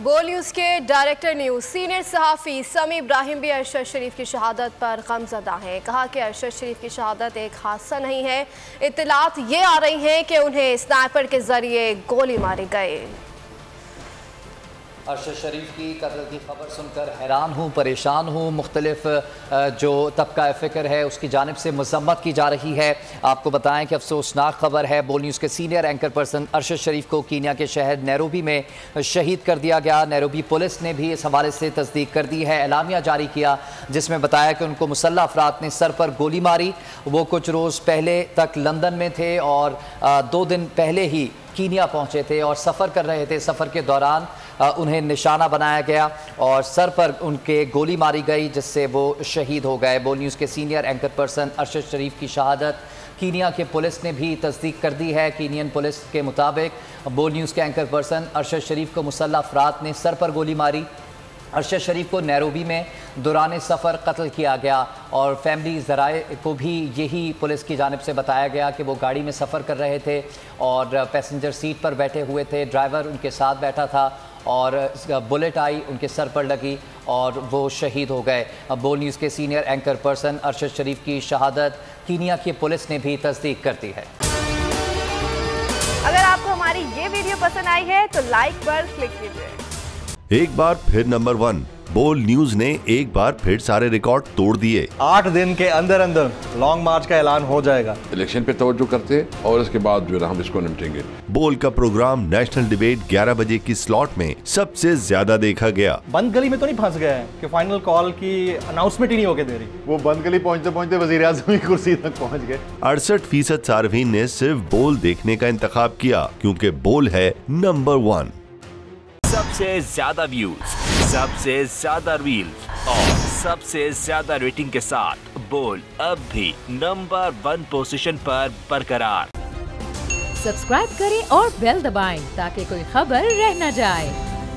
बोल न्यूज़ के director news senior सहाफ़ी समी इब्राहिम भी अरशद शरीफ की शहादत पर गमज़दा हैं। कहा कि अरशद शरीफ की शहादत एक हादसा नहीं है, इत्तलात ये आ रही हैं कि उन्हें स्नाइपर के ज़रिए गोली मारे गए। अरशद शरीफ की कत्ल की खबर सुनकर हैरान हूँ, परेशान हूँ। मुख्तलिफ जो तबका फ़िक्र है उसकी जानिब से मज़म्मत की जा रही है। आपको बताएं कि अफसोसनाक खबर है, बोल न्यूज़ के सीनियर एंकर पर्सन अरशद शरीफ को कीनिया के शहर नैरोबी में शहीद कर दिया गया। नैरोबी पुलिस ने भी इस हवाले से तस्दीक कर दी है, एलामिया जारी किया जिसमें बताया कि उनको मुसल्लह अफराद ने सर पर गोली मारी। वो कुछ रोज़ पहले तक लंदन में थे और 2 दिन पहले ही कीनिया पहुँचे थे और सफ़र कर रहे थे। सफ़र के दौरान उन्हें निशाना बनाया गया और सर पर उनके गोली मारी गई जिससे वो शहीद हो गए। बोल न्यूज़ के सीनियर एंकर पर्सन अरशद शरीफ की शहादत कीनिया के पुलिस ने भी तस्दीक कर दी है। कीनियन पुलिस के मुताबिक बोल न्यूज़ के एंकर पर्सन अरशद शरीफ को मुसल्लह अफराद ने सर पर गोली मारी। अरशद शरीफ को नैरोबी में दौरान सफ़र कत्ल किया गया और फैमिली ज़राए को भी यही पुलिस की जानिब से बताया गया कि वो गाड़ी में सफ़र कर रहे थे और पैसेंजर सीट पर बैठे हुए थे, ड्राइवर उनके साथ बैठा था और बुलेट आई, उनके सर पर लगी और वो शहीद हो गए। बोल न्यूज़ के सीनियर एंकर पर्सन अरशद शरीफ की शहादत कीनिया की पुलिस ने भी तस्दीक कर दी है। अगर आपको हमारी ये वीडियो पसंद आई है तो लाइक पर क्लिक कीजिए। एक बार फिर नंबर 1 बोल न्यूज ने एक बार फिर सारे रिकॉर्ड तोड़ दिए। 8 दिन के अंदर अंदर लॉन्ग मार्च का ऐलान हो जाएगा। इलेक्शन पे तवज्जो करते और इसके बाद जो है हम इसको निपटेंगे। बोल का प्रोग्राम नेशनल डिबेट 11 बजे की स्लॉट में सबसे ज्यादा देखा गया। बंद गली में तो नहीं फंस गए हैं कि फाइनल कॉल की अनाउंसमेंट ही नहीं होके दे रही। वो बंद गली पहुंचते पहुंचते वजीर आज़म की कुर्सी तक पहुंच गए। 68% सार्फिन ने सिर्फ बोल देखने का इंतखाब किया क्योंकि बोल है नंबर 1। सबसे ज्यादा व्यूज, सबसे ज्यादा रील्स और सबसे ज्यादा रेटिंग के साथ बोल अब भी नंबर 1 पोजीशन पर बरकरार। सब्सक्राइब करें और बेल दबाएं ताकि कोई खबर रह न जाए।